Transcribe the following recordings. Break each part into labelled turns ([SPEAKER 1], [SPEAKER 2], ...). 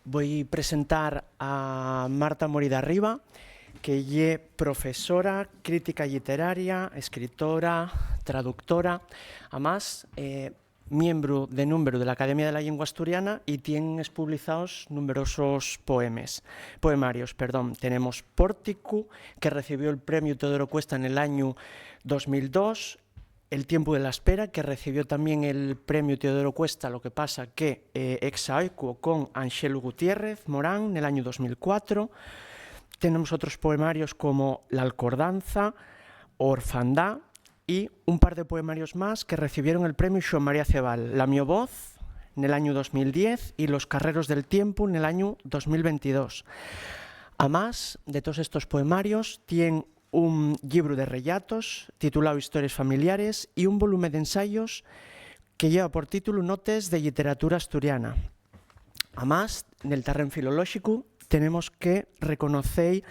[SPEAKER 1] Voy a presentar a Marta Morida Riba, que es profesora, crítica literaria, escritora, traductora, además miembro de número de la Academia de la Lengua Asturiana y tiene publicados numerosos poemarios. Tenemos Pórtico, que recibió el premio Teodoro Cuesta en el año 2002, El tiempo de la espera, que recibió también el premio Teodoro Cuesta, lo que pasa que ex aequo con Anxelo Gutiérrez Morán en el año 2004. Tenemos otros poemarios como La Alcordanza, Orfandad y un par de poemarios más que recibieron el premio Xoán María Cebal, La mio voz en el año 2010 y Los carreros del tiempo en el año 2022. Además de todos estos poemarios, tienen un libro de relatos titulado Historias familiares y un volumen de ensayos que lleva por título Notes de literatura asturiana. Además, del terreno filolóxico, tenemos que reconocer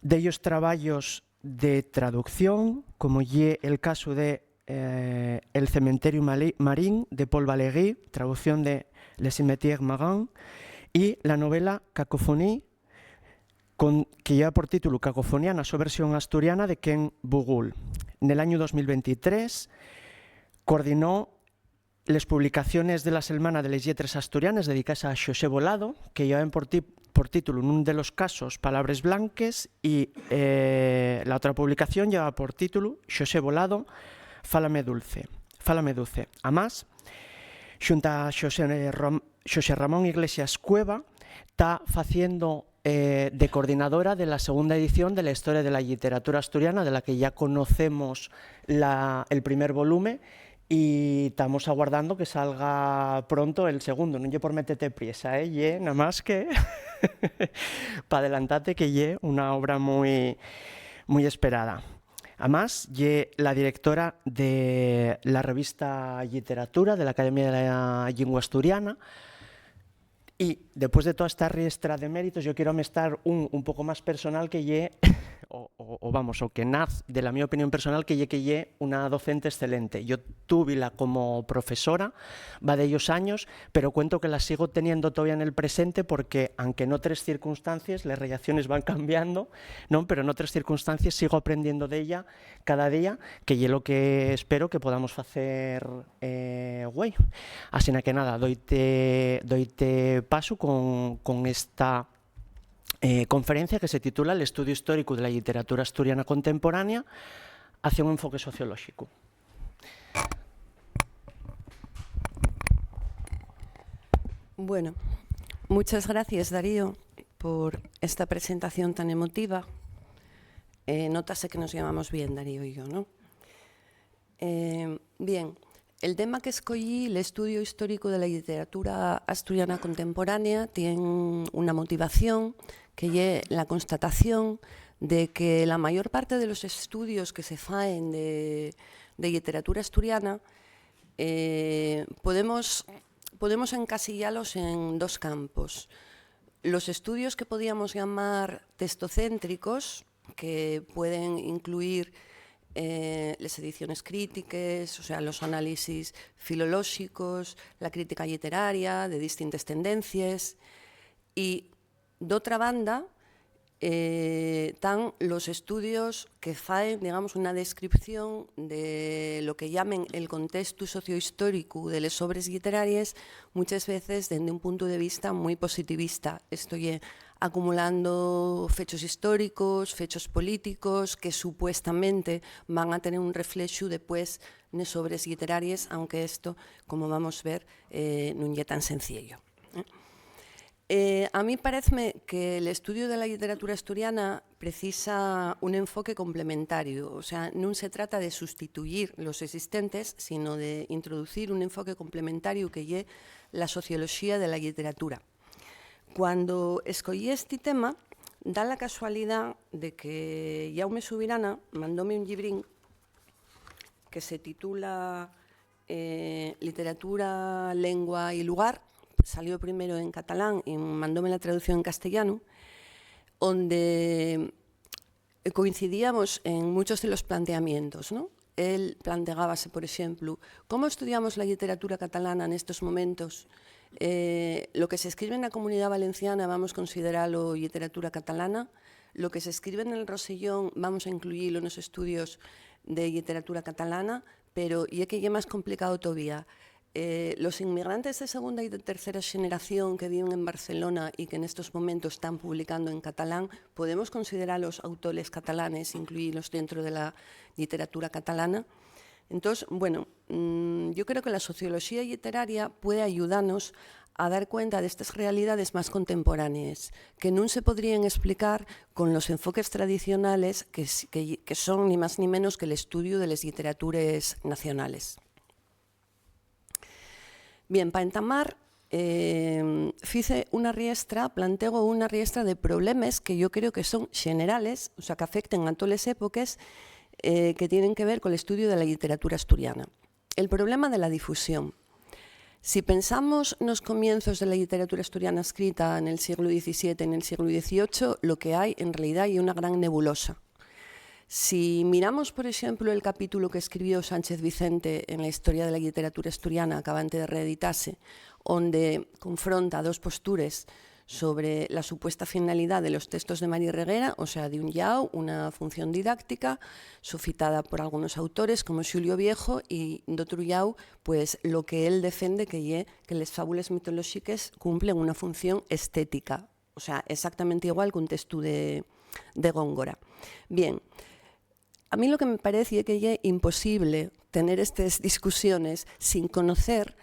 [SPEAKER 1] de ellos trabajos de traducción, como el caso de El cementerio marín de Paul Valéry, traducción de Le cimetière marin, y la novela Cacofonie, que lleva por título Cacofonía, na súa versión asturiana de Ken Bugul. En el año 2023 coordinó las publicaciones de la Semana de les Lletres Asturianes dedicadas a Xosé Volado, que llevan por título en uno de los casos Palabras Blanques, y la otra publicación lleva por título Xosé Volado, Fálame Dulce. Además, junto a Xosé Ramón Iglesias Cueva, está haciendo de coordinadora de la segunda edición de la Historia de la Literatura Asturiana, de la que ya conocemos el primer volumen, y estamos aguardando que salga pronto el segundo. No lle por meterte priesa, nada más que para adelantarte que lle una obra muy, muy esperada. Además, la directora de la revista Literatura de la Academia de la Lengua Asturiana. Y después de toda esta riestra de méritos, yo quiero estar un poco más personal que o que nace de la mi opinión personal, que una docente excelente. Yo tuve como profesora, va de ellos años, pero cuento que la sigo teniendo todavía en el presente porque, aunque en otras circunstancias, las relaciones van cambiando, ¿no? Pero en otras circunstancias sigo aprendiendo de ella cada día, que es lo que espero que podamos hacer güey. Así que nada, doite paso con esta conferencia que se titula El estudio histórico de la literatura asturiana contemporánea hacia un enfoque sociológico.
[SPEAKER 2] Bueno, muchas gracias, Darío, por esta presentación tan emotiva. Nótase que nos llevamos bien, Darío y yo, ¿no? Bien. El tema que escogí, el estudio histórico de la literatura asturiana contemporánea, tiene una motivación que es la constatación de que la mayor parte de los estudios que se hacen de literatura asturiana podemos encasillarlos en dos campos. Los estudios que podíamos llamar textocéntricos, que pueden incluir las ediciones críticas, o sea, los análisis filológicos, la crítica literaria de distintas tendencias, y de otra banda están los estudios que hacen, digamos, una descripción de lo que llamen el contexto sociohistórico de las obras literarias, muchas veces desde un punto de vista muy positivista. Estoy acumulando fechos históricos, fechos políticos que supuestamente van a tener un reflejo después en las obras literarias, aunque esto, como vamos a ver, no es tan sencillo. A mí parece que el estudio de la literatura asturiana precisa un enfoque complementario, o sea, no se trata de sustituir los existentes, sino de introducir un enfoque complementario que es la sociología de la literatura. Cuando escogí este tema, da la casualidad de que Jaume Subirana mandóme un librín que se titula Literatura, Lengua y Lugar. Salió primero en catalán y mandóme la traducción en castellano, donde coincidíamos en muchos de los planteamientos, ¿no? él planteábase, por exemplo, como estudiamos la literatura catalana nestes momentos? Lo que se escribe na Comunidade Valenciana vamos consideralo literatura catalana, lo que se escribe en el Rosellón vamos a incluílo nos estudios de literatura catalana, pero é que é máis complicado todavía. Los inmigrantes de segunda y de tercera generación que viven en Barcelona y que en estos momentos están publicando en catalán, ¿podemos considerar a los autores catalanes, incluirlos dentro de la literatura catalana? Entonces, bueno, yo creo que la sociología literaria puede ayudarnos a dar cuenta de estas realidades más contemporáneas, que no se podrían explicar con los enfoques tradicionales que son ni más ni menos que el estudio de las literaturas nacionales. Bien, para entamar, planteo una riestra de problemas que yo creo que son generales, o sea, que afecten a todas las épocas, que tienen que ver con el estudio de la literatura asturiana. El problema de la difusión. Si pensamos en los comienzos de la literatura asturiana escrita en el siglo XVII, en el siglo XVIII, lo que hay en realidad hay una gran nebulosa. Si miramos, por ejemplo, el capítulo que escribió Sánchez Vicente en la historia de la literatura asturiana, acabante de reeditarse, donde confronta dos posturas sobre la supuesta finalidad de los textos de Mari Reguera, o sea, de un yao, una función didáctica, suscitada por algunos autores como Xulio Viejo, y de otro yao, pues lo que él defiende que las fábulas mitológicas cumplen una función estética, o sea, exactamente igual que un texto de Góngora. Bien, a mí lo que me parece es que es imposible tener estas discusiones sin conocer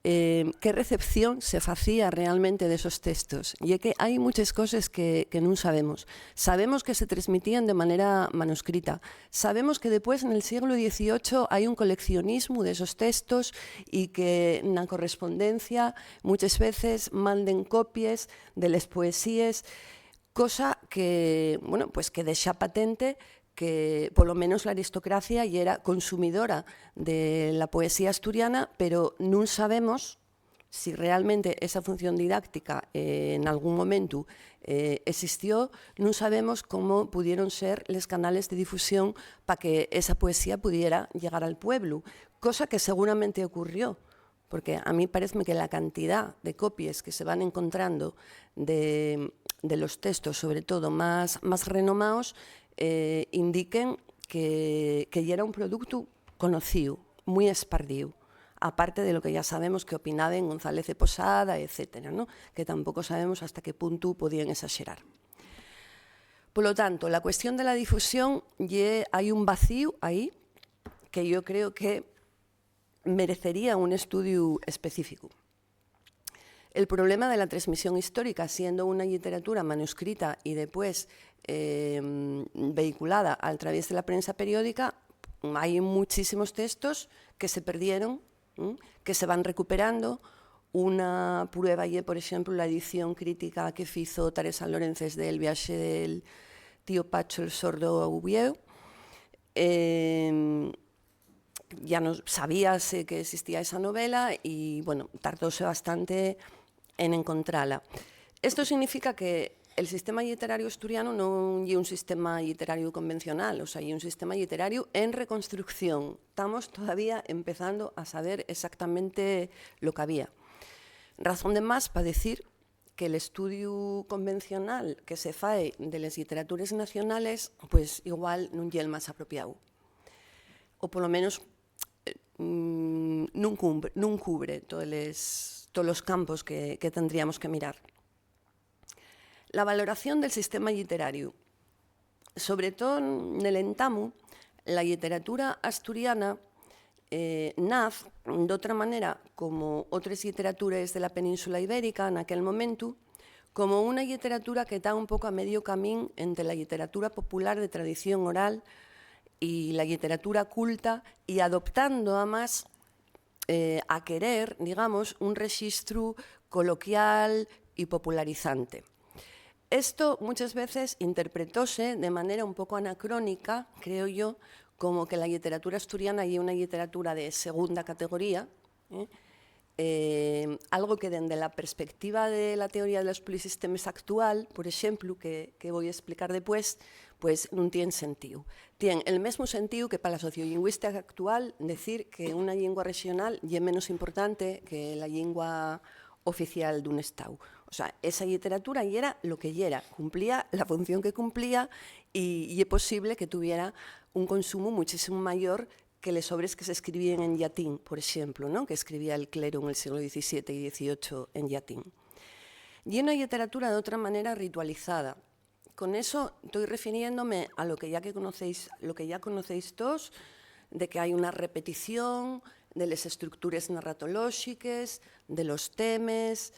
[SPEAKER 2] qué recepción se hacía realmente de esos textos. Y es que hay muchas cosas que no sabemos. Sabemos que se transmitían de manera manuscrita. Sabemos que después, en el siglo XVIII, hay un coleccionismo de esos textos y que en la correspondencia muchas veces manden copias de las poesías, cosa que, bueno, pues que deja patente que por lo menos la aristocracia ya era consumidora de la poesía asturiana, pero no sabemos si realmente esa función didáctica en algún momento existió, no sabemos cómo pudieron ser los canales de difusión para que esa poesía pudiera llegar al pueblo, cosa que seguramente ocurrió, porque a mí parece que la cantidad de copias que se van encontrando de los textos, sobre todo más renomados, indiquen que ya era un producto conocido, muy esparcido, aparte de lo que ya sabemos que opinaban González de Posada, etcétera, ¿no? Que tampoco sabemos hasta qué punto podían exagerar. Por lo tanto, la cuestión de la difusión, hay un vacío ahí que yo creo que merecería un estudio específico. El problema de la transmisión histórica, siendo una literatura manuscrita y después vehiculada a través de la prensa periódica, hay muchísimos textos que se perdieron, que se van recuperando. Una prueba es, por ejemplo, la edición crítica que hizo Teresa Lorences del viaje del tío Pacho el sordo a Ubieu. Ya no sabíase que existía esa novela y, bueno, tardóse bastante en encontrarla. Esto significa que el sistema literario asturiano no es un sistema literario convencional, o sea, es un sistema literario en reconstrucción. Estamos todavía empezando a saber exactamente lo que había. Razón de más para decir que el estudio convencional que se fae de las literaturas nacionales, pues igual no es el más apropiado. O por lo menos no cubre todos los campos que tendríamos que mirar. La valoración del sistema literario. Sobre todo en el entamu, la literatura asturiana nace de otra manera como otras literaturas de la península ibérica en aquel momento, como una literatura que está un poco a medio camino entre la literatura popular de tradición oral y la literatura culta, y adoptando además a querer, digamos, un registro coloquial y popularizante. Esto muchas veces interpretóse de manera un poco anacrónica, creo yo, como que la literatura asturiana es una literatura de segunda categoría, algo que dende la perspectiva de la teoría de los polisistemas actual, por exemplo, que vou explicar depois, pois non tiene sentido. Tiene el mesmo sentido que para a sociolingüística actual decir que unha lingua regional é menos importante que la lingua oficial dun Estado. O sea, esa literatura era lo que era, cumplía la función que cumplía y é posible que tuviera un consumo muchísimo mayor que les obras que se escribían en latín, por exemplo, ¿no? Que escribía el clero en el siglo XVII y XVIII en latín. Y una literatura de otra manera ritualizada. Con eso estoy refiriéndome a lo que ya conocéis todos, de que hay una repetición de las estructuras narratológicas, de los temas,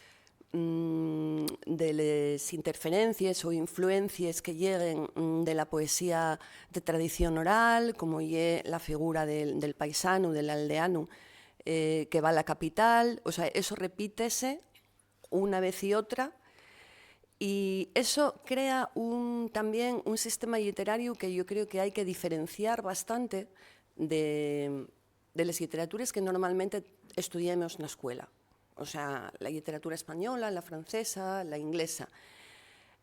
[SPEAKER 2] de las interferencias o influencias que lleguen de la poesía de tradición oral, como la figura del paisano, del aldeano, que va a la capital. O sea, eso repítese una vez y otra. Y eso crea también un sistema literario que yo creo que hay que diferenciar bastante de las literaturas que normalmente estudiamos en la escuela. O sea, la literatura española, la francesa, la inglesa.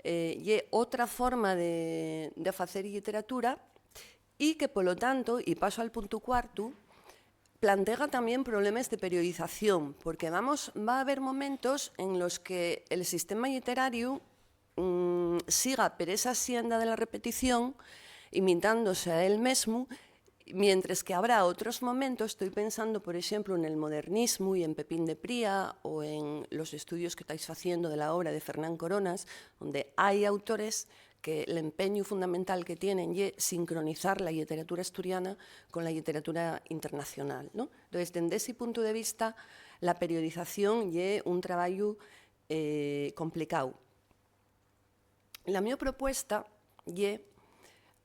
[SPEAKER 2] Y otra forma de hacer literatura y que, por lo tanto, y paso al punto cuarto, plantea también problemas de periodización, porque va a haber momentos en los que el sistema literario siga por esa senda de la repetición, imitándose a él mismo, mientras que habrá otros momentos, estoy pensando, por ejemplo, en el modernismo y en Pepín de Pría o en los estudios que estáis haciendo de la obra de Fernán Coronas, donde hay autores que el empeño fundamental que tienen es sincronizar la literatura asturiana con la literatura internacional, ¿no? Entonces, desde ese punto de vista, la periodización es un trabajo complicado. La mi propuesta es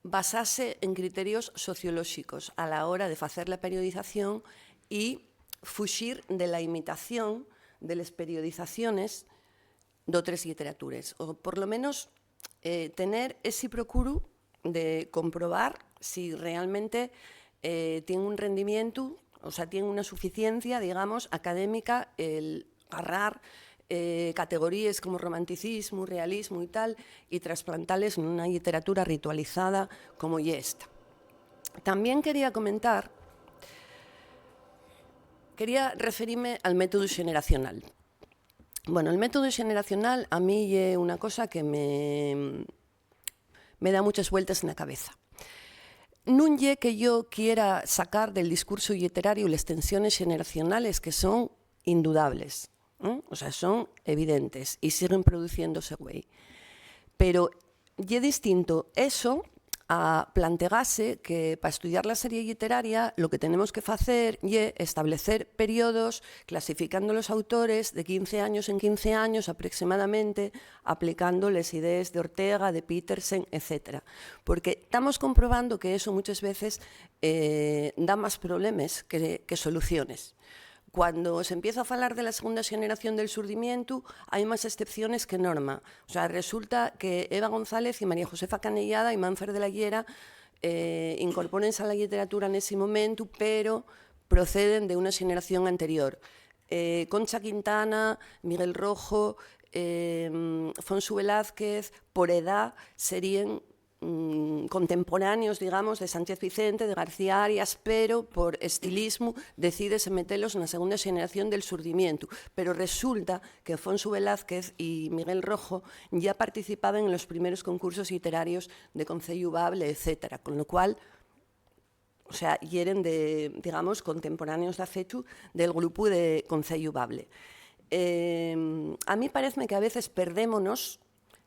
[SPEAKER 2] basarse en criterios sociológicos a la hora de hacer la periodización y fugir de la imitación de las periodizaciones de otras literaturas, o por lo menos tener ese procuro de comprobar si realmente tiene un rendimiento, o sea, tiene una suficiencia, digamos, académica el agarrar categorías como romanticismo, realismo y tal, y trasplantarles en una literatura ritualizada como esta. También quería referirme al método generacional. Bueno, el método generacional a mí es una cosa que me da muchas vueltas en la cabeza. No es que yo quiera sacar del discurso literario las tensiones generacionales que son indudables. O sea, son evidentes y siguen produciéndose, güey. Pero es distinto eso a plantearse que para estudiar la serie literaria lo que tenemos que hacer es establecer periodos clasificando los autores de 15 años en 15 años aproximadamente, aplicando las ideas de Ortega, de Petersen, etc. Porque estamos comprobando que eso muchas veces da más problemas que soluciones. Cuando se empieza a hablar de la segunda generación del surdimiento, hay más excepciones que norma. O sea, resulta que Eva González y María Josefa Canellada y Manfer de la Llera incorpórense a la literatura en ese momento, pero proceden de una generación anterior. Concha Quintana, Miguel Rojo, Fonsu Velázquez, por edad, serían contemporáneos, digamos, de Sánchez Vicente, de García Arias, pero por estilismo decídese meterlos en la segunda generación del surdimiento. Pero resulta que Fonsu Velázquez y Miguel Rojo ya participaban en los primeros concursos literarios de Concello Bable, etc. Con lo cual, o sea, eran digamos, contemporáneos de afeto del grupo de Concello Bable. A mí parece que a veces perdémonos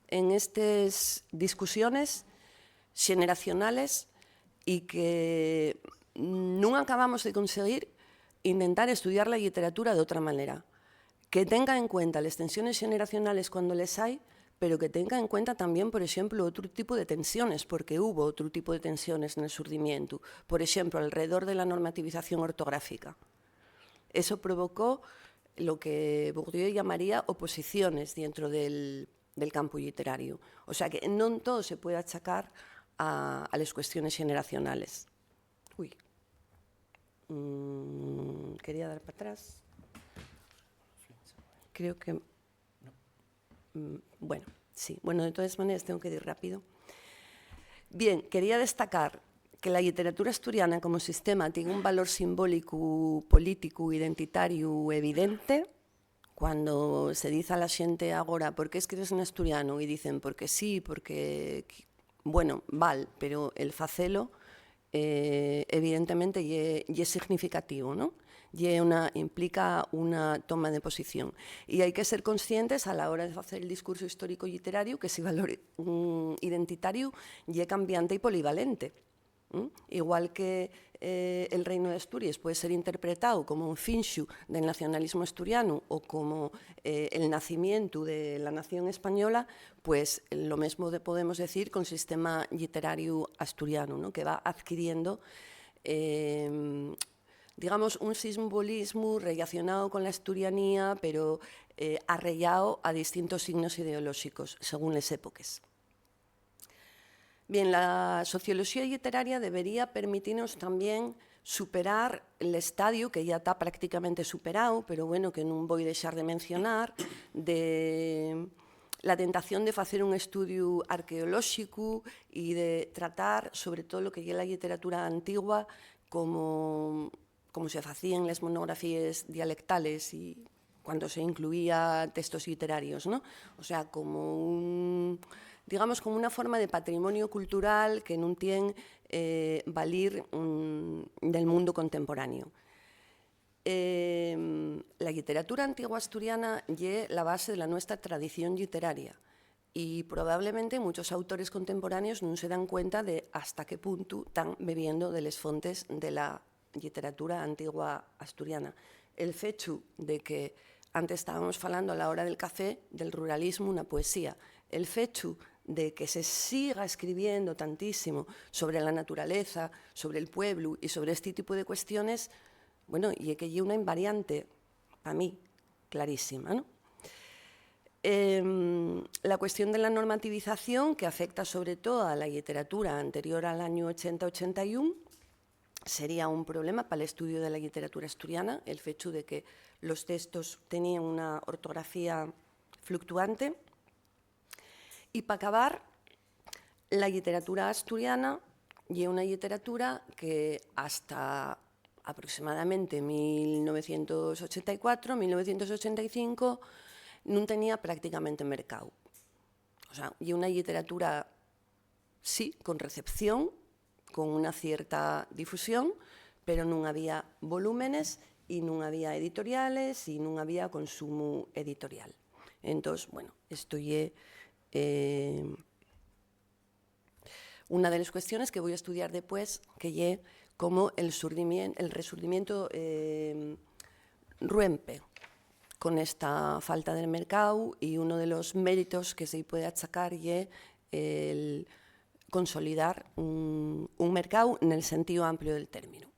[SPEAKER 2] en estas discusiones generacionales y que no acabamos de conseguir intentar estudiar la literatura de otra manera, que tenga en cuenta las tensiones generacionales cuando les hay, pero que tenga en cuenta también, por ejemplo, otro tipo de tensiones, porque hubo otro tipo de tensiones en el surdimiento, por ejemplo, alrededor de la normativización ortográfica. Eso provocó lo que Bourdieu llamaría oposiciones dentro del campo literario. O sea que no todo se puede achacar a las cuestiones generacionales. Uy. Quería dar para atrás. creo que... Bueno, sí. Bueno, de todas maneras tengo que ir rápido. Bien, quería destacar que la literatura asturiana como sistema tiene un valor simbólico, político, identitario evidente. Cuando se dice a la xente agora por que escribes en asturiano e dicen porque sí, porque... Bueno, val, pero el facelo evidentemente lle significativo, ¿no? Implica una toma de posición. Y hay que ser conscientes a la hora de hacer el discurso histórico literario que ese valor identitario lle cambiante y polivalente. Igual que el Reino de Asturias puede ser interpretado como un finxu del nacionalismo asturiano o como el nacimiento de la nación española, pues lo mismo podemos decir con el sistema literario asturiano, ¿no? Que va adquiriendo digamos, un simbolismo relacionado con la asturianía, pero arraigado a distintos signos ideológicos según las épocas. Bien, la sociología literaria debería permitirnos también superar el estadio, que ya está prácticamente superado, pero bueno, que non voy a dejar de mencionar, de la tentación de hacer un estudio arqueológico y de tratar sobre todo lo que es la literatura antigua como se hacía en las monografías dialectales y cuando se incluía textos literarios, ¿no? O sea, como digamos, como una forma de patrimonio cultural que non tiene valir del mundo contemporáneo. La literatura antigua asturiana es la base de la nuestra tradición literaria y probablemente muchos autores contemporáneos no se dan cuenta de hasta qué punto están bebiendo de las fuentes de la literatura antigua asturiana. El hecho de que antes estábamos hablando a la hora del café del ruralismo, una poesía. El hecho de que se siga escribiendo tantísimo sobre la naturaleza, sobre el pueblo y sobre este tipo de cuestiones, bueno, y que hay una invariante, para mí, clarísima, ¿no? La cuestión de la normativización, que afecta sobre todo a la literatura anterior al año 80-81, sería un problema para el estudio de la literatura asturiana, el hecho de que los textos tenían una ortografía fluctuante. Y para acabar, la literatura asturiana y una literatura que hasta aproximadamente 1984, 1985, no tenía prácticamente mercado. O sea, y una literatura, sí, con recepción, con una cierta difusión, pero no había volúmenes y no había editoriales y no había consumo editorial. Entonces, bueno, esto es una de las cuestiones que voy a estudiar después, que es cómo el resurgimiento rompe con esta falta del mercado, y uno de los méritos que se puede achacar es el consolidar un mercado en el sentido amplio del término.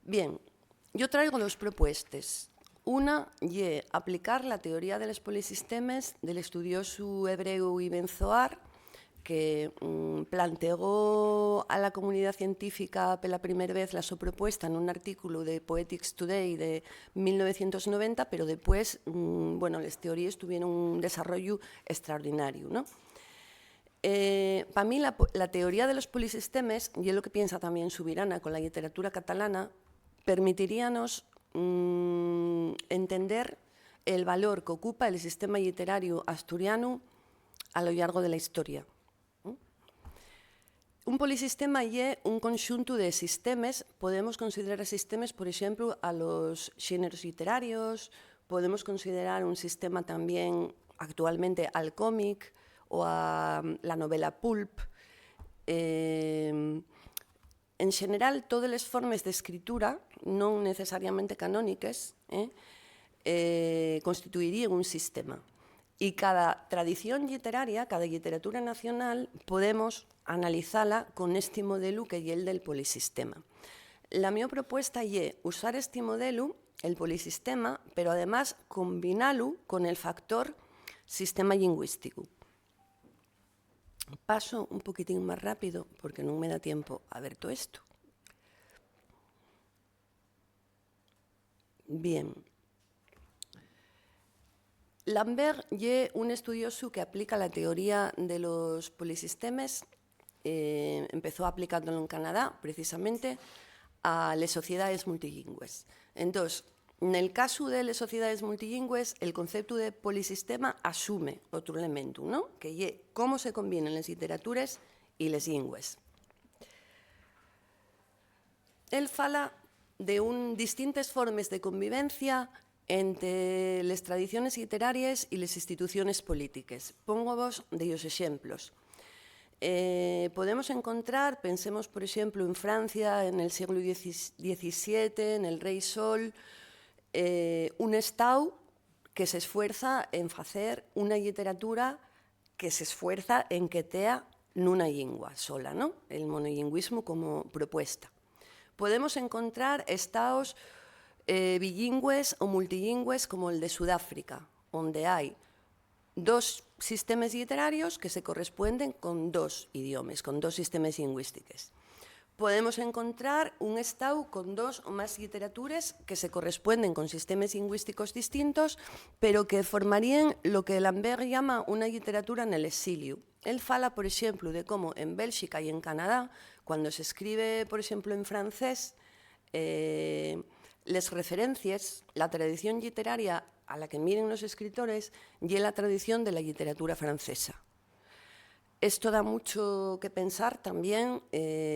[SPEAKER 2] Bien, yo traigo dos propuestas. Una es aplicar la teoría de los polisistemes del estudioso hebreo Ibn Zohar, que planteó a la comunidad científica por la primera vez la su propuesta en un artículo de Poetics Today de 1990, pero después, bueno, las teorías tuvieron un desarrollo extraordinario, ¿no? Para mí, la teoría de los polisistemes, y es lo que piensa también Subirana con la literatura catalana, permitiríanos entender el valor que ocupa el sistema literario asturiano a lo largo de la historia. Un polisistema es un conjunto de sistemas. Podemos considerar sistemas, por ejemplo, a los géneros literarios, podemos considerar un sistema también actualmente al cómic o a la novela pulp. En general, todas las formas de escritura, no necesariamente canónicas, constituirían un sistema. Y cada tradición literaria, cada literatura nacional, podemos analizarla con este modelo que es el del polisistema. La mi propuesta es usar este modelo, el polisistema, pero además combinarlo con el factor sistema lingüístico. Paso un poquitín más rápido porque no me da tiempo a ver todo esto. Bien. Lambert ye un estudioso que aplica la teoría de los polisistemes, empezó aplicándolo en Canadá, precisamente, a las sociedades multilingües. Entonces, en el caso de las sociedades multilingües, el concepto de polisistema asume otro elemento, ¿no? Que ye cómo se combinan las literaturas y las lingües. Él fala de distintas formas de convivencia entre las tradiciones literarias y las instituciones políticas. Pongo vos de ellos ejemplos. Podemos encontrar, pensemos por ejemplo en Francia en el siglo XVII, en el Rey Sol, un Estado que se esfuerza en hacer una literatura que se esfuerza en que tea nuna lingua sola, ¿no? El monolingüismo como propuesta. Podemos encontrar estados bilingües o multilingües como el de Sudáfrica, donde hay dos sistemas literarios que se corresponden con dos idiomas, con dos sistemas lingüísticos. Podemos encontrar un estado con dos o más literaturas que se corresponden con sistemas lingüísticos distintos, pero que formarían lo que Lambert llama una literatura en el exilio. Él fala, por ejemplo, de cómo en Bélgica y en Canadá, cuando se escribe, por ejemplo, en francés, las referencias, la tradición literaria a la que miren los escritores y la tradición de la literatura francesa. Esto da mucho que pensar también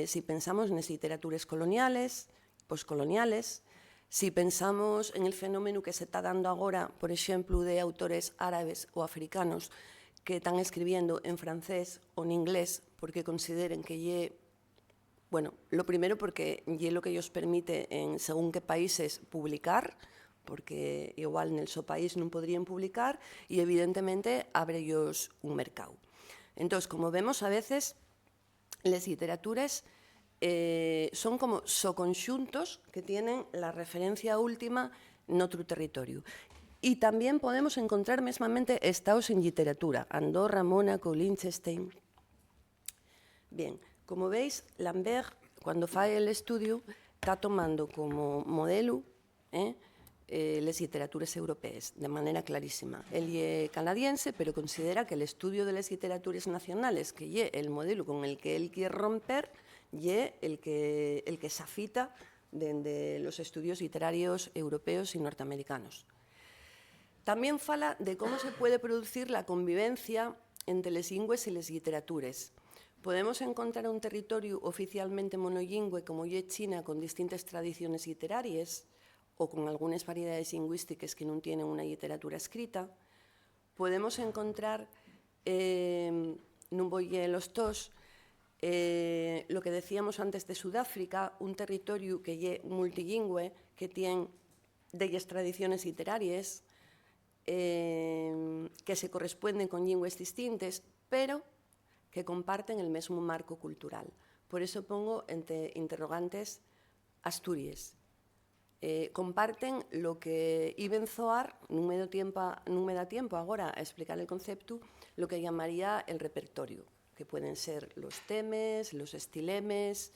[SPEAKER 2] si pensamos en las literaturas coloniales, poscoloniales, si pensamos en el fenómeno que se está dando ahora, por ejemplo, de autores árabes o africanos que están escribiendo en francés o en inglés porque consideren que bueno, lo primero porque es lo que ellos permite en según qué países publicar, porque igual en el su país no podrían publicar, y evidentemente abre ellos un mercado. Entonces, como vemos, a veces las literaturas son como soconjuntos que tienen la referencia última en otro territorio. Y también podemos encontrar mesmamente estados en literatura, Andorra, Mónaco, Liechtenstein. Bien, como veis, Lambert, cuando fae el estudio, está tomando como modelo las literaturas europeas, de manera clarísima. Él es canadiense, pero considera que el estudio de las literaturas nacionales, que es el modelo con el que él quiere romper, es el que se afita de los estudios literarios europeos y norteamericanos. También fala de cómo se puede producir la convivencia entre las lingües y las literaturas. Podemos encontrar un territorio oficialmente monolingüe como es China, con distintas tradiciones literarias o con algunas variedades lingüísticas que no tienen una literatura escrita. Podemos encontrar, no voy a los dos, lo que decíamos antes de Sudáfrica, un territorio que es multilingüe, que tiene bellas tradiciones literarias, que se corresponden con lingües distintas, pero que comparten el mismo marco cultural. Por eso pongo entre interrogantes Asturias. Comparten lo que Ibn Zohar, no me da tiempo ahora a explicar el concepto, lo que llamaría el repertorio, que pueden ser los temes, los estilemes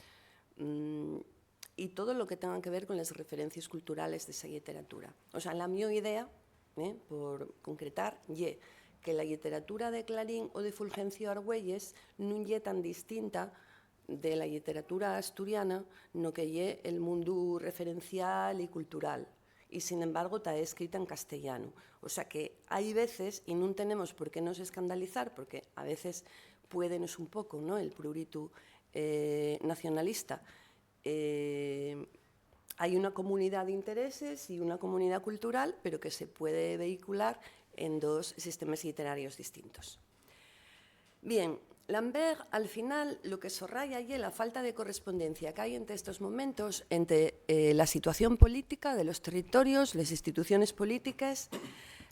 [SPEAKER 2] y todo lo que tenga que ver con las referencias culturales de esa literatura. O sea, la mi idea, por concretar, que la literatura de Clarín o de Fulgencio Argüelles no es tan distinta de la literatura asturiana, no que es el mundo referencial y cultural. Y sin embargo está escrita en castellano. O sea que hay veces, y no tenemos por qué nos escandalizar, porque a veces puédenos un poco, ¿no?, el prurito nacionalista. Hay una comunidad de intereses y una comunidad cultural, pero que se puede vehicular en dos sistemas literarios distintos. Bien, Lambert, al final, lo que subraya allí es la falta de correspondencia que hay entre estos momentos, entre la situación política de los territorios, las instituciones políticas,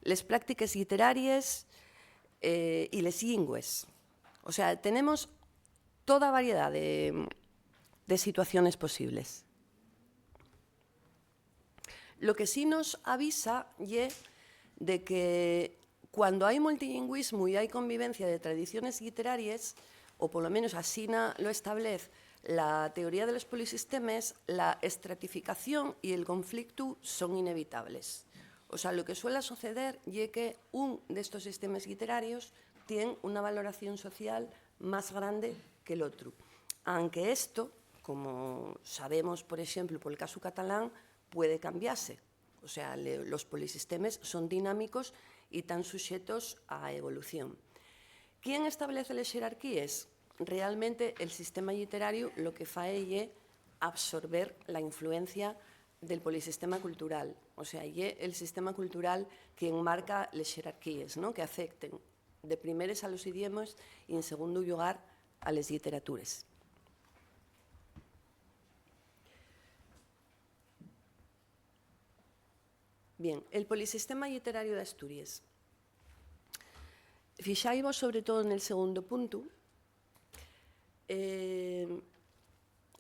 [SPEAKER 2] las prácticas literarias y las lingües. O sea, tenemos toda variedad de situaciones posibles. Lo que sí nos avisa es de que cuando hay multilingüismo y hay convivencia de tradiciones literarias, o por lo menos así lo establece la teoría de los polisistemas, la estratificación y el conflicto son inevitables. O sea, lo que suele suceder es que un de estos sistemas literarios tiene una valoración social más grande que el otro. Aunque esto, como sabemos, por ejemplo, por el caso catalán, puede cambiarse. O sea, los polisistemas son dinámicos y están sujetos a evolución. ¿Quién establece las jerarquías? Realmente el sistema literario lo que fae es absorber la influencia del polisistema cultural. O sea, es el sistema cultural quien marca las jerarquías, ¿no?, que afecten de primeres a los idiomas y, en segundo lugar, a las literaturas. Bien, el polisistema literario de Asturias. Fixaivos sobre todo en el segundo punto.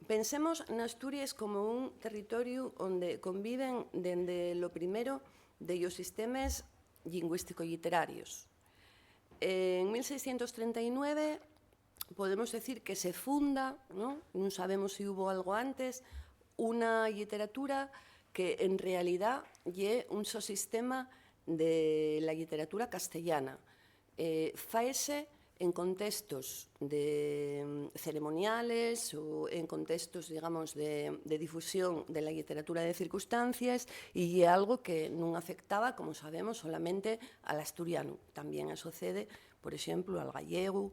[SPEAKER 2] Pensemos en Asturias como un territorio donde conviven desde lo primero de los sistemas lingüístico-literarios. En 1639 podemos decir que se funda, no sabemos si hubo algo antes, una literatura que en realidad es un subsistema de la literatura castellana. Faese en contextos ceremoniales o en contextos, digamos, de difusión de la literatura de circunstancias, y es algo que no afectaba, como sabemos, solamente al asturiano. También sucede, por ejemplo, al gallego,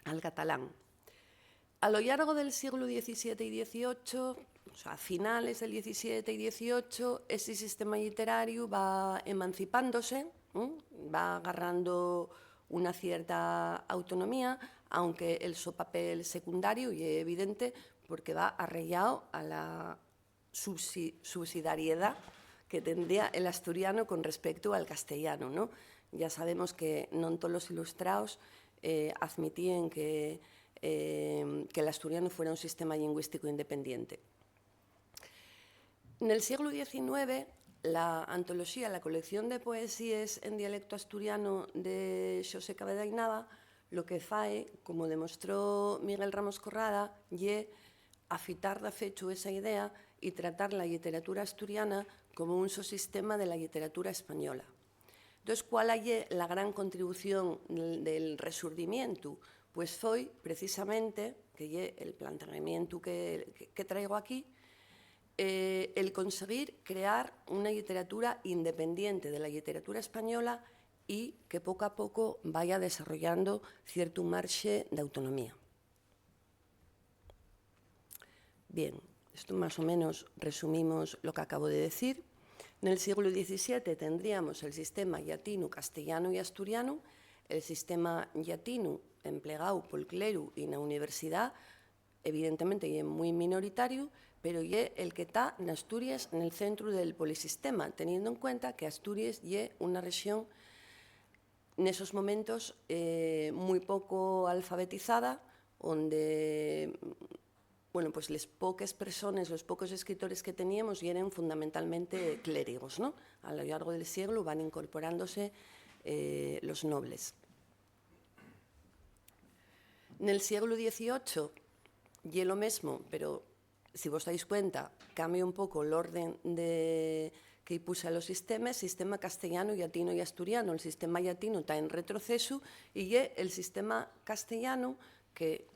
[SPEAKER 2] al catalán. A lo largo del siglo XVII y XVIII, o sea, a finales del XVII y XVIII, ese sistema literario va emancipándose, va agarrando una cierta autonomía, aunque su papel secundario y es evidente porque va arraigado a la subsidiariedad que tendría el asturiano con respecto al castellano, ¿no? Ya sabemos que no todos los ilustrados admitían que el asturiano fuera un sistema lingüístico independiente. En el siglo XIX, la antología, la colección de poesías en dialecto asturiano de Xosé Cabeda y Nava, lo que fae, como demostró Miguel Ramos Corrada, es afitar de fecho esa idea y tratar la literatura asturiana como un subsistema de la literatura española. Entonces, ¿cuál es la gran contribución del Resurgimiento? Pues fue precisamente, que es el planteamiento que traigo aquí, el conseguir crear una literatura independiente de la literatura española y que poco a poco vaya desarrollando cierto margen de autonomía. Bien, esto más o menos resumimos lo que acabo de decir. En el siglo XVII tendríamos el sistema llatino, castellano y asturiano. El sistema llatino empleado por el clero y la universidad, evidentemente es muy minoritario, pero es el que está en Asturias, en el centro del polisistema, teniendo en cuenta que Asturias es una región en esos momentos muy poco alfabetizada, donde bueno, pues las pocas personas, los pocos escritores que teníamos eran fundamentalmente clérigos, ¿no? A lo largo del siglo van incorporándose los nobles. En el siglo XVIII y lo mismo, pero si vos dais cuenta, cambia un poco el orden que puse a los sistemas, sistema castellano, llatino y asturiano. El sistema llatino está en retroceso y el sistema castellano, que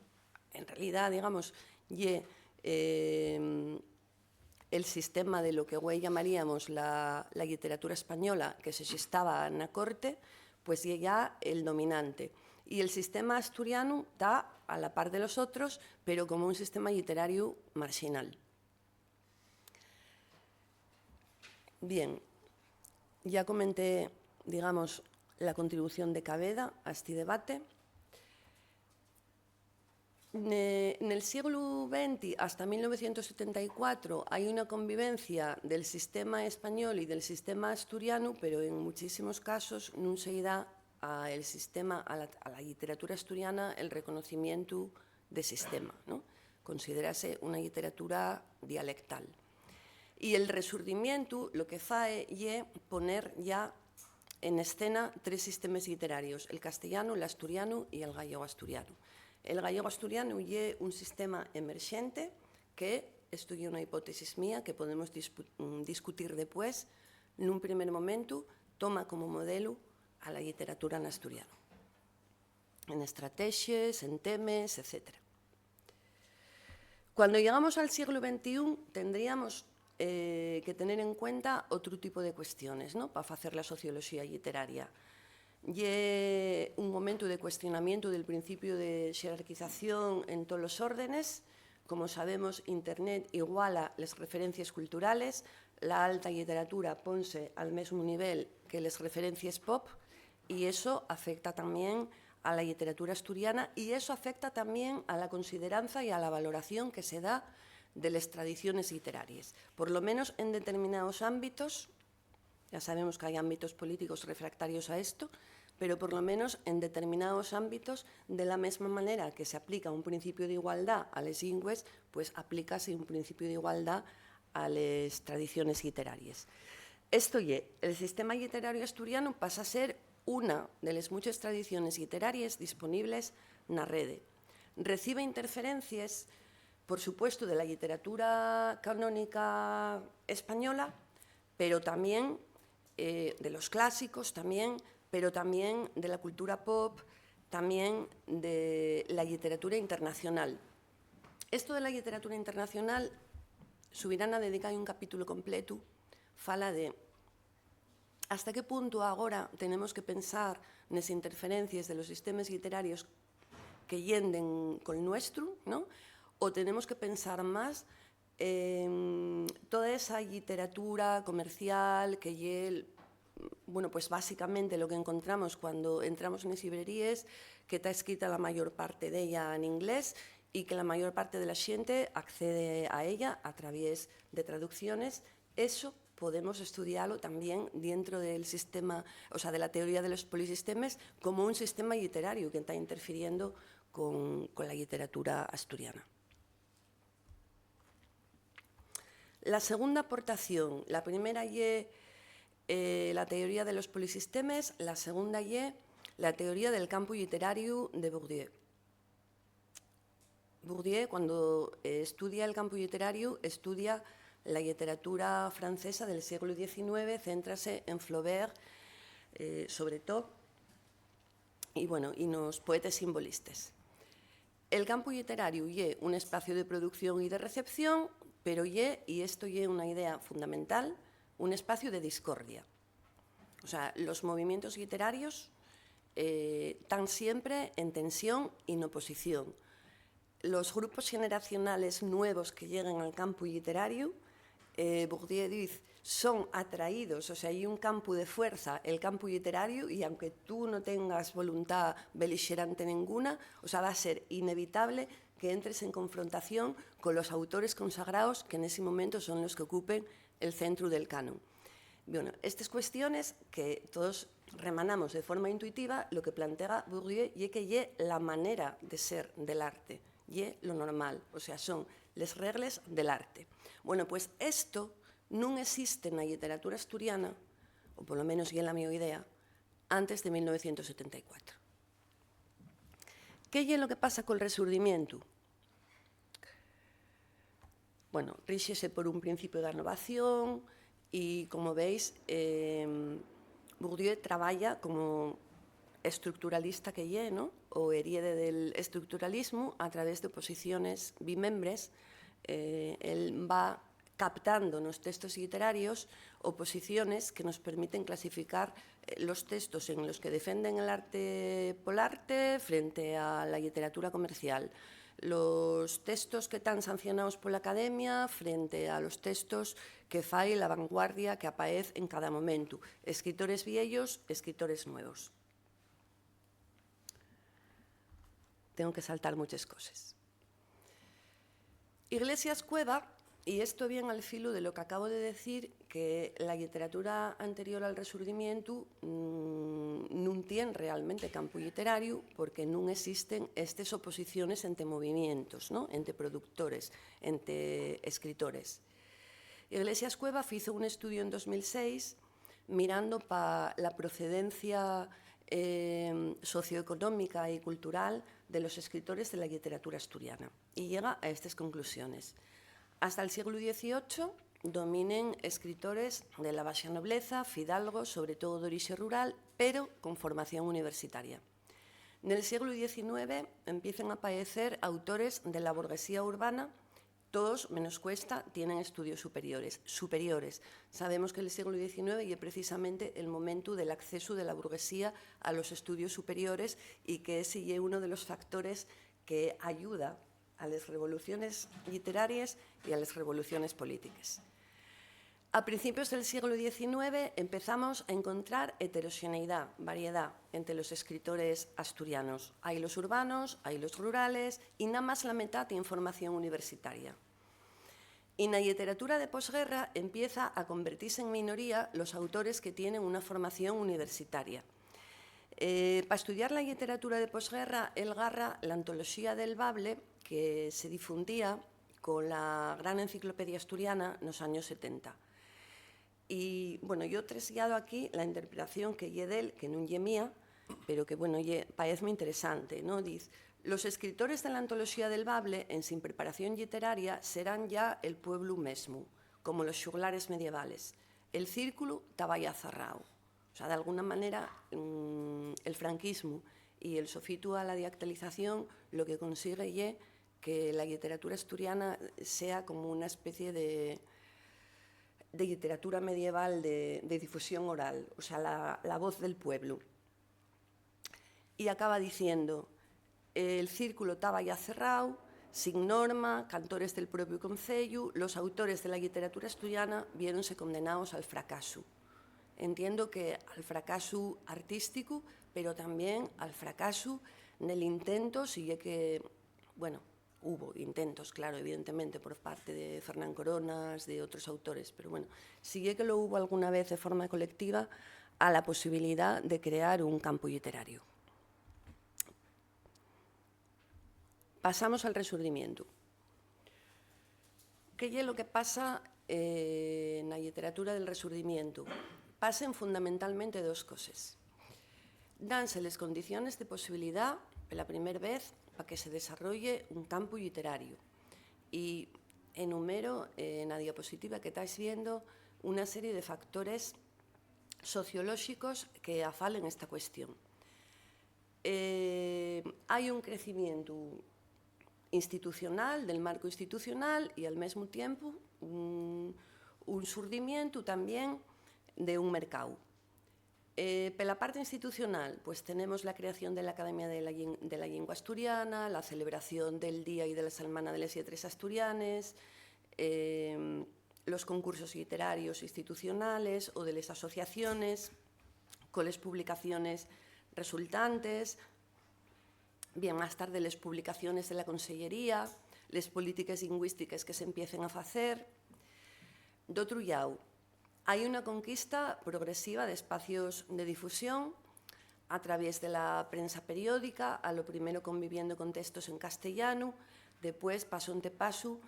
[SPEAKER 2] en realidad, digamos, y el sistema de lo que hoy llamaríamos la literatura española, que se estaba en la corte, pues ya el dominante. Y el sistema asturiano está a la par de los otros, pero como un sistema literario marginal. Bien, ya comenté, digamos, la contribución de Cabeda a este debate. En el siglo XX, hasta 1974, hay una convivencia del sistema español y del sistema asturiano, pero en muchísimos casos no se da al sistema, a la literatura asturiana, el reconocimiento de sistema, ¿no? Considerase una literatura dialectal. Y el Resurgimiento lo que fae es poner ya en escena tres sistemas literarios: el castellano, el asturiano y el gallego asturiano. El gallego asturiano es un sistema emergente que, esto es una hipótesis mía que podemos discutir después, nun primer momento, toma como modelo a la literatura en asturiano, en estrategias, en temas, etc. Cuando llegamos al siglo XXI, tendríamos que tener en cuenta otro tipo de cuestiones, ¿no?, para hacer la sociología literaria. Y un momento de cuestionamiento del principio de jerarquización en todos los órdenes. Como sabemos, Internet iguala las referencias culturales, la alta literatura ponse al mismo nivel que las referencias pop, y eso afecta también a la literatura asturiana, y eso afecta también a la consideranza y a la valoración que se da de las tradiciones literarias. Por lo menos en determinados ámbitos, ya sabemos que hay ámbitos políticos refractarios a esto, pero por lo menos en determinados ámbitos, de la misma manera que se aplica un principio de igualdad a las lingües, pues aplícase un principio de igualdad a las tradiciones literarias. Esto y el sistema literario asturiano pasa a ser una de las muchas tradiciones literarias disponibles en la red. Recibe interferencias, por supuesto, de la literatura canónica española, pero también de los clásicos, pero también de la cultura pop, también de la literatura internacional. Esto de la literatura internacional, Subirana dedica un capítulo completo, fala de hasta qué punto agora tenemos que pensar nas interferencias de los sistemas literarios que yenden con el nuestro, ¿no?, o tenemos que pensar más en toda esa literatura comercial que bueno, pues básicamente lo que encontramos cuando entramos en las librerías, que está escrita la mayor parte de ella en inglés y que la mayor parte de la gente accede a ella a través de traducciones. Eso podemos estudiarlo también dentro del sistema, o sea, de la teoría de los polisistemas, como un sistema literario que está interfiriendo con la literatura asturiana. La segunda aportación, la primera y la teoría de los polisistemas, la segunda y la teoría del campo literario de Bourdieu. Bourdieu, cuando estudia el campo literario, estudia la literatura francesa del siglo XIX, céntrase en Flaubert, sobre todo, y bueno, y los poetas simbolistas. El campo literario es un espacio de producción y de recepción, pero y esto es una idea fundamental, un espacio de discordia. O sea, los movimientos literarios están siempre en tensión y en oposición. Los grupos generacionales nuevos que llegan al campo literario, Bourdieu dice, son atraídos, o sea, hay un campo de fuerza, el campo literario, y aunque tú no tengas voluntad beligerante ninguna, o sea, va a ser inevitable que entres en confrontación con los autores consagrados que en ese momento son los que ocupen el centro del canon. Bueno, estas cuestiones que todos remanamos de forma intuitiva, lo que plantea Bourdieu es que es la manera de ser del arte, y lo normal, o sea, son las reglas del arte. Bueno, pues esto no existe en la literatura asturiana, o por lo menos es la mi idea, antes de 1974. ¿Qué es lo que pasa con el Resurdimiento? Bueno, ríxese por un principio de innovación y, como veis, Bourdieu traballa como estructuralista que é, ¿no?, o herede del estructuralismo a través de oposiciones bimembres. Él va captando en los textos literarios oposiciones que nos permiten clasificar los textos en los que defienden el arte por arte frente a la literatura comercial, los textos que están sancionados por la academia frente a los textos que fai la vanguardia que aparece en cada momento, escritores viejos, escritores nuevos. Tengo que saltar muchas cosas. Iglesias Cueva, y esto viene al filo de lo que acabo de decir, que la literatura anterior al Resurdimiento no tiene realmente campo literario porque no existen estas oposiciones entre movimientos, ¿no?, entre productores, entre escritores. Iglesias Cueva hizo un estudio en 2006 mirando para la procedencia socioeconómica y cultural de los escritores de la literatura asturiana y llega a estas conclusiones. Hasta el siglo XVIII, dominen escritores de la baixa nobleza, fidalgos, sobre todo de orixe rural, pero con formación universitaria. Nel siglo XIX empiezan a aparecer autores de la burguesía urbana. Todos, menos Cuesta, tienen estudios superiores. Sabemos que el siglo XIX es precisamente el momento del acceso de la burguesía a los estudios superiores y que ese es uno de los factores que ayuda a las revoluciones literarias y a las revoluciones políticas. A principios del siglo XIX empezamos a encontrar heterogeneidad, variedad entre los escritores asturianos. Hay los urbanos, hay los rurales y nada más la mitad tienen formación universitaria. Y en la literatura de posguerra empieza a convertirse en minoría los autores que tienen una formación universitaria. Para estudiar la literatura de posguerra, él agarra la antología del Bable, que se difundía con la gran enciclopedia asturiana en los años 70. Y, bueno, yo trasllado aquí la interpretación que lle del, que non lle mía, pero que, bueno, parece interesante, ¿no? Dice, los escritores de la antología del Bable, en sin preparación literaria, serán ya el pueblo mesmo, como los xuglares medievales. El círculo estaba ya cerrado. O sea, de alguna manera, el franquismo y el sofito a la diactalización lo que consigue es que la literatura asturiana sea como una especie de literatura medieval de difusión oral, o sea, la voz del pueblo. Y acaba diciendo, el círculo estaba ya cerrado, sin norma, cantores del propio concello, los autores de la literatura asturiana viéronse condenados al fracaso. Entiendo que al fracaso artístico, pero también al fracaso del intento, sigue que, bueno, hubo intentos, claro, evidentemente, por parte de Fernán Coronas, de otros autores, pero bueno, sigue que lo hubo alguna vez de forma colectiva a la posibilidad de crear un campo literario. Pasamos al Resurdimiento. ¿Qué es lo que pasa en la literatura del Resurdimiento? Pasan fundamentalmente dos cosas. Danse las condiciones de posibilidad, por la primera vez, para que se desarrolle un campo literario. Y enumero en la diapositiva que estáis viendo una serie de factores sociológicos que afalen esta cuestión. Hay un crecimiento institucional, del marco institucional, y al mismo tiempo un surdimiento también de un mercado. Por la parte institucional, pues tenemos la creación de la Academia de la Lengua Asturiana, la celebración del Día y de la Semana de les Lletres Asturianes, los concursos literarios institucionales o de las asociaciones, con las publicaciones resultantes, bien más tarde las publicaciones de la Consellería, las políticas lingüísticas que se empiecen a hacer. D'otro lado, hay una conquista progresiva de espacios de difusión a través de la prensa periódica, a lo primero conviviendo con textos en castellano, después, paso ante paso,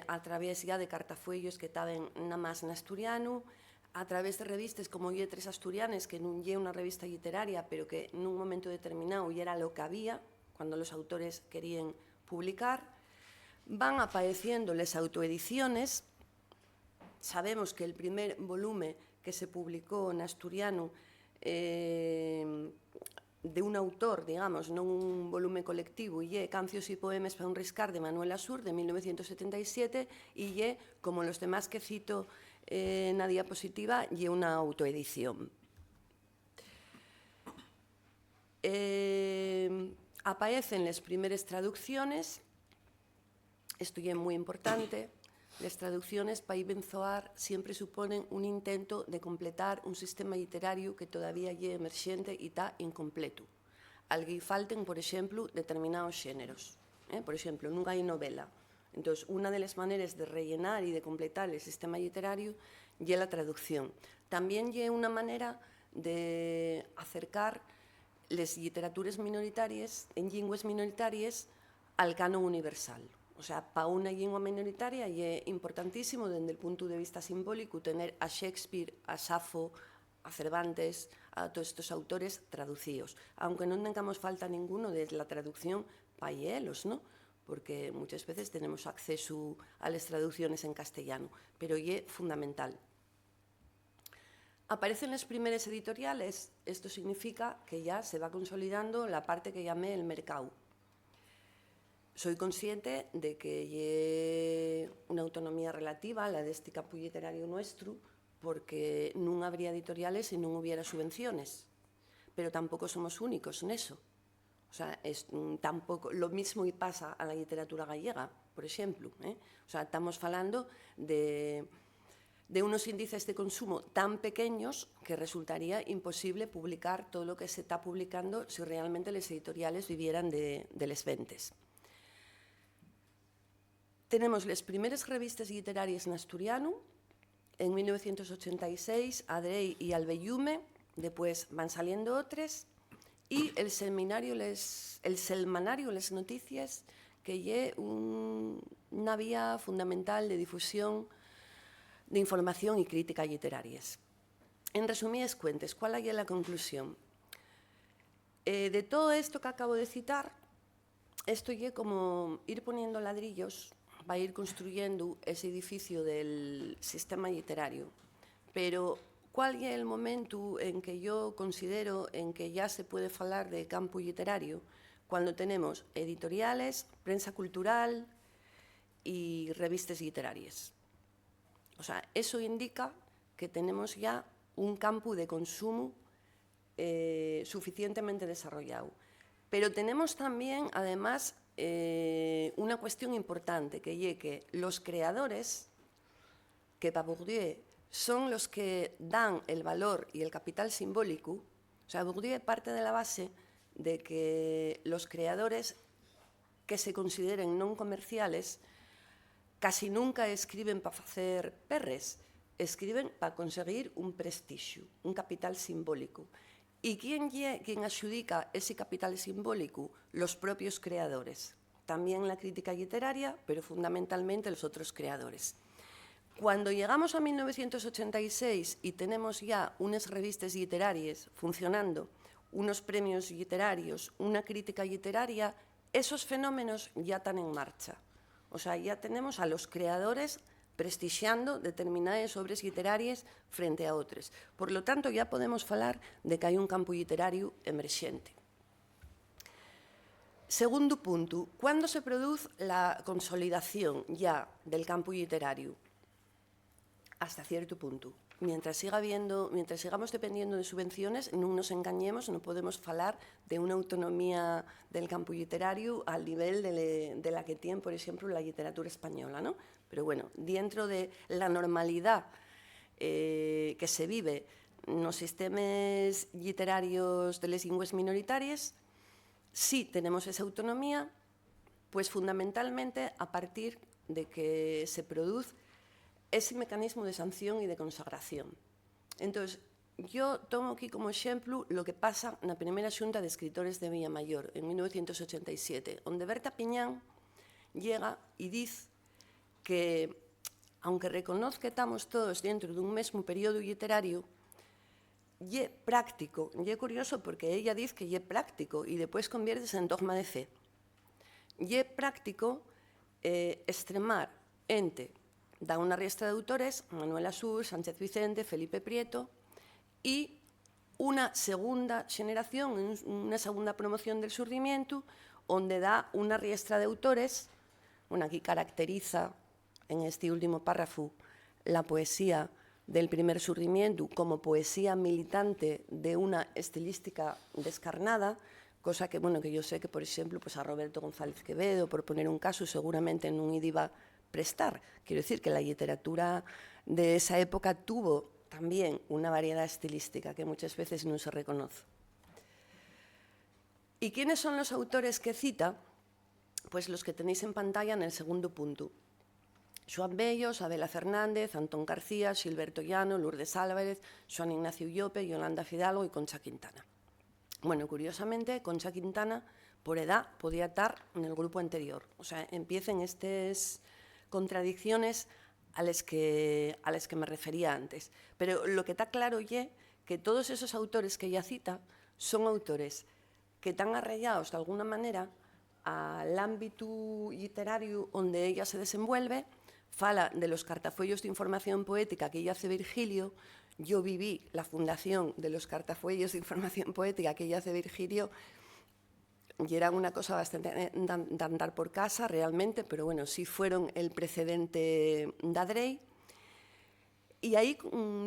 [SPEAKER 2] a través ya de cartafuellos que estaban nada más en asturiano, a través de revistas como Lletres Asturianes, que non é una revista literaria, pero que en un momento determinado ya era lo que había, cuando los autores querían publicar. Van apareciendo las autoediciones. Sabemos que el primer volumen que se publicó en asturiano de un autor, digamos, non un volumen colectivo, e é Cancios y poemas para un riscar de Manuel Asur, de 1977, e é, como los demás que cito na diapositiva, e unha autoedición. Aparecen las primeras traducciones, esto ya es muy importante. Las traducciones para Ibn Zohar siempre suponen un intento de completar un sistema literario que todavía es emergente y está incompleto. Alguien falten, por ejemplo, determinados géneros. Por ejemplo, nunca hay novela. Entonces, una de las maneras de rellenar y de completar el sistema literario es la traducción. También es una manera de acercar las literaturas minoritarias en lenguas minoritarias al canon universal. O sea, para una lengua minoritaria es importantísimo desde el punto de vista simbólico tener a Shakespeare, a Safo, a Cervantes, a todos estos autores traducidos, aunque no tengamos falta ninguno de la traducción para ellos, ¿no? porque muchas veces tenemos acceso a las traducciones en castellano, pero es fundamental. Aparecen las primeras editoriales, esto significa que ya se va consolidando la parte que llamé el mercado. Soy consciente de que hay una autonomía relativa, la de este campo literario nuestro, porque no habría editoriales si no hubiera subvenciones, pero tampoco somos únicos en eso. O sea, tampoco, lo mismo pasa a la literatura gallega, por ejemplo. O sea, estamos hablando de unos índices de consumo tan pequeños que resultaría imposible publicar todo lo que se está publicando si realmente las editoriales vivieran de las ventas. Tenemos las primeras revistas literarias en asturiano, en 1986, Adrey y Albellume, después van saliendo otras, y el semanario Les Noticias, que es una vía fundamental de difusión de información y crítica literarias. En resumidas cuentas, ¿cuál es la conclusión? De todo esto que acabo de citar, esto es como ir poniendo ladrillos, va a ir construyendo ese edificio del sistema literario. Pero, ¿cuál es el momento en que yo considero en que ya se puede hablar de campo literario? Cuando tenemos editoriales, prensa cultural y revistas literarias. O sea, eso indica que tenemos ya un campo de consumo suficientemente desarrollado. Pero tenemos también, además, una cuestión importante, que es que los creadores, que para Bourdieu son los que dan el valor y el capital simbólico. O sea, Bourdieu parte de la base de que los creadores que se consideren non comerciales casi nunca escriben para hacer perres, escriben para conseguir un prestigio, un capital simbólico. ¿Y quién adjudica ese capital simbólico? Los propios creadores. También la crítica literaria, pero fundamentalmente los otros creadores. Cuando llegamos a 1986 y tenemos ya unas revistas literarias funcionando, unos premios literarios, una crítica literaria, esos fenómenos ya están en marcha. O sea, ya tenemos a los creadores prestigiando determinadas obras literarias frente a otras. Por lo tanto, ya podemos hablar de que hay un campo literario emergente. Segundo punto, ¿cuándo se produce la consolidación ya del campo literario? Hasta cierto punto. Mientras sigamos dependiendo de subvenciones, no nos engañemos, no podemos hablar de una autonomía del campo literario al nivel de la que tiene, por ejemplo, la literatura española, ¿no? Pero bueno, dentro de la normalidad que se vive en los sistemas literarios de las lenguas minoritarias, sí tenemos esa autonomía, pues fundamentalmente a partir de que se produce ese mecanismo de sanción y de consagración. Entonces, yo tomo aquí como ejemplo lo que pasa en la primera Xunta de Escritores de Villamayor, en 1987, donde Berta Piñán llega y dice que, aunque reconozca que estamos todos dentro de un mismo periodo literario, y práctico, y es curioso porque ella dice que es práctico y después conviértese en dogma de fe. Y es práctico extremar entre da una riestra de autores, Manuel Asús, Sánchez Vicente, Felipe Prieto, y una segunda generación, una segunda promoción del surgimiento, donde da una riestra de autores, bueno, aquí caracteriza en este último párrafo la poesía del primer surgimiento como poesía militante de una estilística descarnada, cosa que, bueno, que yo sé que, por ejemplo, pues a Roberto González Quevedo, por poner un caso, seguramente no iba prestar. Quiero decir que la literatura de esa época tuvo también una variedad estilística que muchas veces no se reconoce. ¿Y quiénes son los autores que cita? Pues los que tenéis en pantalla en el segundo punto. Joan Bellos, Adela Fernández, Antón García, Gilberto Llano, Lourdes Álvarez, Joan Ignacio Llope, Yolanda Fidalgo y Concha Quintana. Bueno, curiosamente, Concha Quintana, por edad, podía estar en el grupo anterior. O sea, empiecen estas contradicciones a las que me refería antes. Pero lo que está claro es que todos esos autores que ella cita son autores que están arraigados de alguna manera al ámbito literario onde ella se desenvuelve, fala de los cartafuellos de información poética que ella hace Virgilio. Yo viví la fundación de los cartafuellos de información poética que ella hace Virgilio y era una cosa bastante de andar por casa realmente, pero bueno, sí fueron el precedente de Adrey. Y ahí,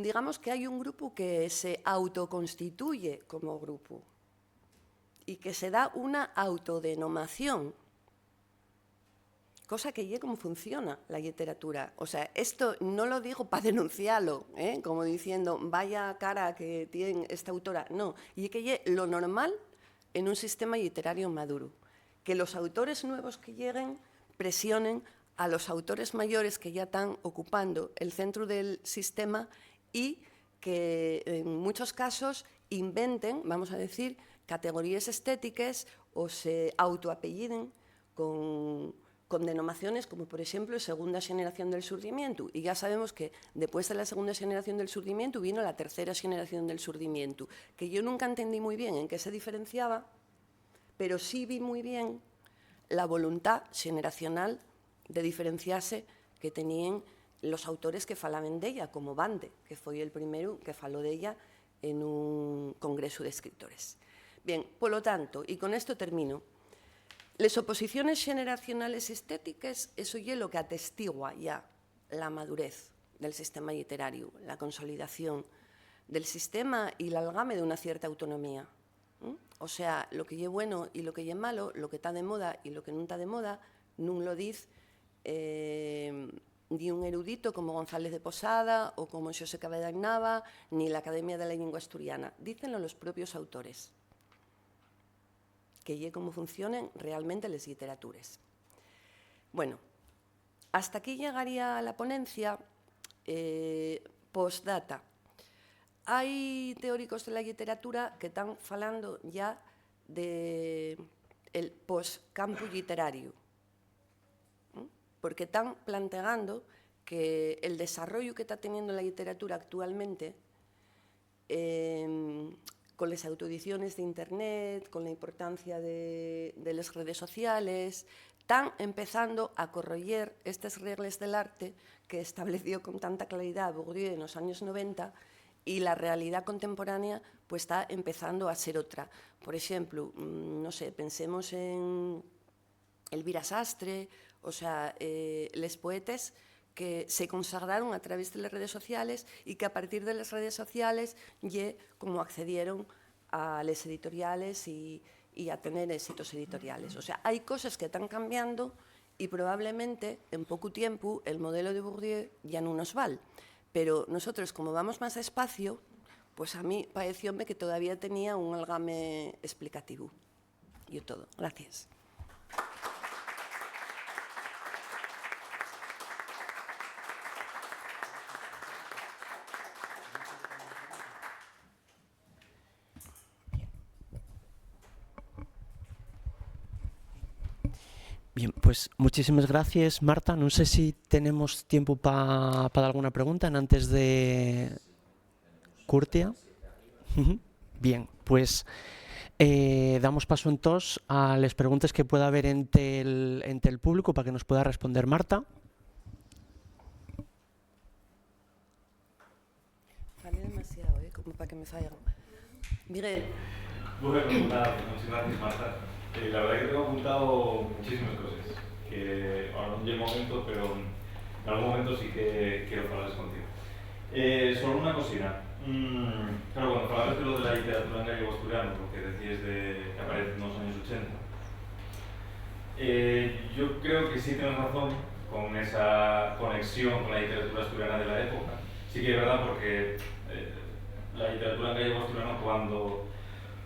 [SPEAKER 2] digamos que hay un grupo que se autoconstituye como grupo y que se da una autodenominación, cosa que ya cómo funciona la literatura. O sea, esto no lo digo para denunciarlo, como diciendo, vaya cara que tiene esta autora. No, y que ya lo normal en un sistema literario maduro. Que los autores nuevos que lleguen presionen a los autores mayores que ya están ocupando el centro del sistema y que en muchos casos inventen, vamos a decir, categorías estéticas o se autoapelliden con denominaciones como, por ejemplo, segunda generación del surgimiento. Y ya sabemos que después de la segunda generación del surgimiento vino la tercera generación del surgimiento, que yo nunca entendí muy bien en qué se diferenciaba, pero sí vi muy bien la voluntad generacional de diferenciarse que tenían los autores que falaban de ella, como Bande, que fue el primero que faló de ella en un congreso de escritores. Bien, por lo tanto, y con esto termino, las oposiciones generacionales estéticas, eso es lo que atestigua ya la madurez del sistema literario, la consolidación del sistema y el algame de una cierta autonomía. O sea, lo que es bueno y lo que es malo, lo que está de moda y lo que no está de moda, no lo dice ni un erudito como González de Posada o como Xosé Cabeda Nava, ni la Academia de la Lengua Asturiana. Dícenlo los propios autores, que es cómo funcionan realmente las literaturas. Bueno, hasta aquí llegaría la ponencia. Postdata. Hay teóricos de la literatura que están falando ya del postcampo literario, porque están planteando que el desarrollo que está teniendo la literatura actualmente, con las autoediciones de Internet, con la importancia de las redes sociales, están empezando a corroer estas reglas del arte que estableció con tanta claridad Bourdieu en los años 90, y la realidad contemporánea pues está empezando a ser otra. Por ejemplo, no sé, pensemos en Elvira Sastre, o sea, les poetas que se consagraron a través de las redes sociales y que a partir de las redes sociales como accedieron a las editoriales y a tener éxitos editoriales. O sea, hay cosas que están cambiando y probablemente en poco tiempo el modelo de Bourdieu ya no nos vale. Pero nosotros, como vamos más despacio, pues a mí parecióme que todavía tenía un algame explicativo. Y todo. Gracias.
[SPEAKER 1] Bien, pues muchísimas gracias, Marta. No sé si tenemos tiempo para alguna pregunta antes de Curtia. Bien, pues damos paso entonces a las preguntas que pueda haber entre el público para que nos pueda responder Marta.
[SPEAKER 2] Falé demasiado, como para que me salga. Miguel.
[SPEAKER 3] Bueno, muchas gracias, Marta. La verdad que tengo apuntado muchísimas cosas, que ahora no llega el momento, pero en algún momento sí que quiero hablar contigo. Solo una cosina. Claro, cuando hablabas de lo de la literatura en gallego asturiano, porque decías que aparece en los años 80, yo creo que sí tienes razón con esa conexión con la literatura asturiana de la época. Sí que es verdad, porque la literatura en gallego asturiano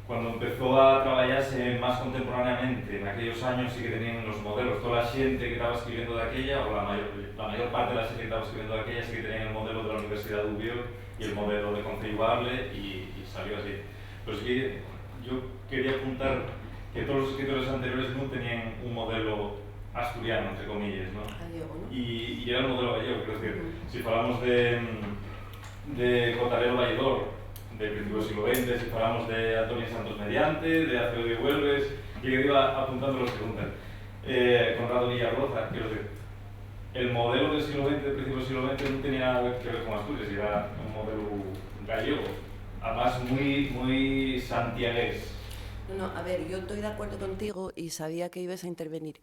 [SPEAKER 3] cuando empezó a trabajarse más contemporáneamente, en aquellos años sí que tenían los modelos, toda la gente que estaba escribiendo de aquella, o la mayor parte de la gente que estaba escribiendo de aquella, sí que tenían el modelo de la Universidad de Ubió y el modelo de Conceibable y salió así. Pero sí que yo quería apuntar que todos los escritores anteriores no tenían un modelo asturiano, entre comillas, ¿no? Y era el modelo gallego, quiero decir, si hablamos de Cotarelo Valledor, del principio del siglo XX, si hablamos de Antonio Santos Mediante, de Acevedo y Huelves, Y que iba apuntando las preguntas. Conrado Villarroza, quiero decir, el modelo del siglo XX, del principio del siglo XX, no tenía nada que ver con Asturias, era un modelo gallego, además muy santiagués.
[SPEAKER 2] No, a ver, yo estoy de acuerdo contigo y sabía que ibas a intervenir.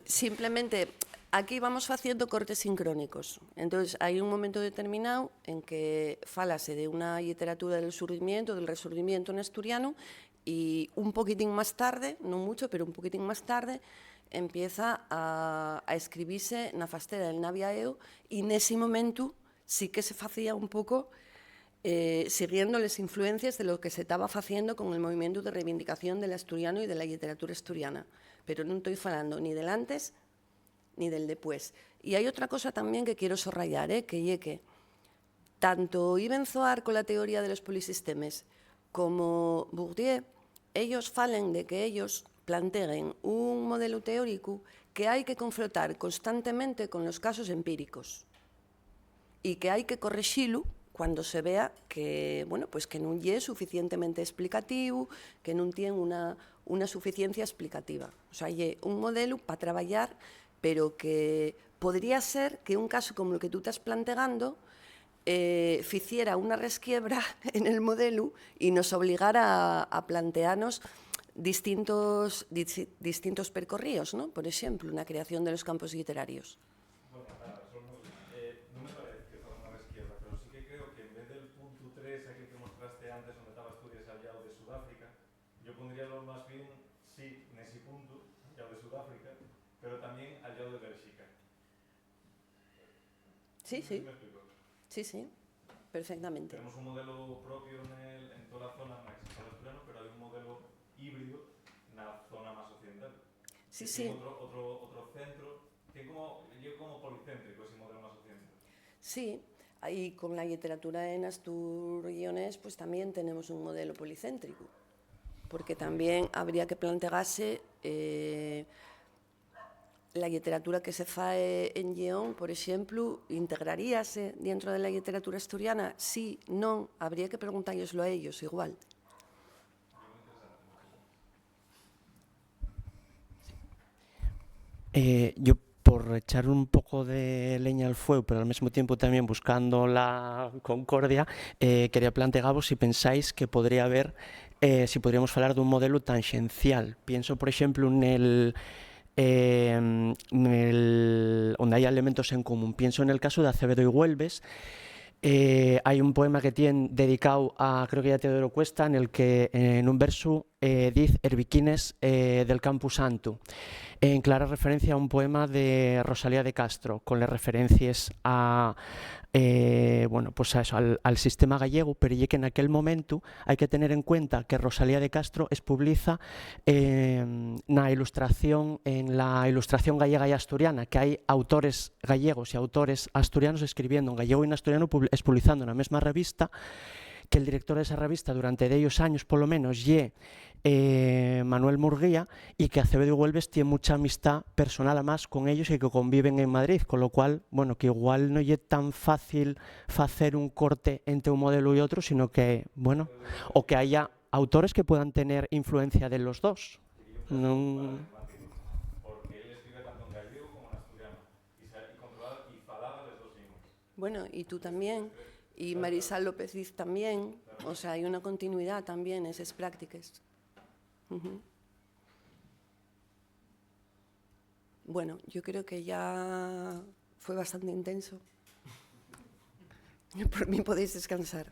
[SPEAKER 2] Simplemente, aquí vamos haciendo cortes sincrónicos. Entonces, hay un momento determinado en que falase de una literatura del resurgimiento en asturiano, y un poquitín más tarde, no mucho, pero un poquitín más tarde, empieza a escribirse na fastera del Naviaeo, y nese momento sí que se facía un pouco siguiendo las influencias de lo que se estaba haciendo con el movimiento de reivindicación del asturiano y de la literatura asturiana. Pero no estoy hablando ni del antes ni del después. Y hay otra cosa también que quiero subrayar, que tanto Ibn Zohar con la teoría de los polisistemes como Bourdieu, ellos falen de que ellos planteen un modelo teórico que hay que confrontar constantemente con los casos empíricos y que hay que corregirlo cuando se vea que, bueno, pues que non é suficientemente explicativo, que non tiene una suficiencia explicativa. O sea, é un modelo para traballar, pero que podría ser que un caso como o que tú estás planteando ficiera unha resquiebra en el modelo e nos obligara a plantearnos distintos percorríos, ¿no? Por exemplo, na creación de los campos literarios.
[SPEAKER 3] Pondríalo más bien, sí, en ese punto, al lado de Sudáfrica, pero también al lado de Bélgica.
[SPEAKER 2] Sí, sí. Sí, sí, perfectamente.
[SPEAKER 3] Tenemos un modelo propio en toda la zona en la que se habla asturiano, pero hay un modelo híbrido en la zona más occidental.
[SPEAKER 2] Sí, sí.
[SPEAKER 3] Otro centro, yo como policéntrico ese modelo más occidental.
[SPEAKER 2] Sí, y con la literatura en asturionés, pues también tenemos un modelo policéntrico, porque también habría que plantearse la literatura que se fae en Lleón, por exemplo, integraríase dentro de la literatura asturiana? Sí, non, habría que preguntárselo a ellos igual.
[SPEAKER 1] Yo, por echar un poco de leña al fuego, pero al mismo tiempo también buscando la concordia, quería plantearos si pensáis que podría haber, si podríamos hablar de un modelo tangencial. Pienso, por ejemplo, donde hay elementos en común. Pienso en el caso de Acevedo y Güelves. Hay un poema que tienen dedicado a, creo que ya Teodoro Cuesta, en el que en un verso dice Herbiquines del Campo Santo, en clara referencia a un poema de Rosalía de Castro, con las referencias a, bueno, pues a eso, al sistema gallego, pero ya que en aquel momento hay que tener en cuenta que Rosalía de Castro publica en la ilustración gallega y asturiana, que hay autores gallegos y autores asturianos escribiendo en gallego y en asturiano, publicando en la misma revista, que el director de esa revista durante de ellos años por lo menos Manuel Murguía, y que Acevedo y Güelves tiene mucha amistad personal además con ellos y que conviven en Madrid, con lo cual, bueno, que igual no es tan fácil hacer un corte entre un modelo y otro, sino que, bueno, o que haya autores que puedan tener influencia de los dos. No...
[SPEAKER 3] Porque él escribe tanto en gallego como en asturiano y controlaba y falaba de dos lenguas.
[SPEAKER 2] Bueno, y tú también, y Marisal López Diz también, o sea, hay una continuidad también en esas prácticas. Bueno, yo creo que ya fue bastante intenso. Por mí podéis descansar.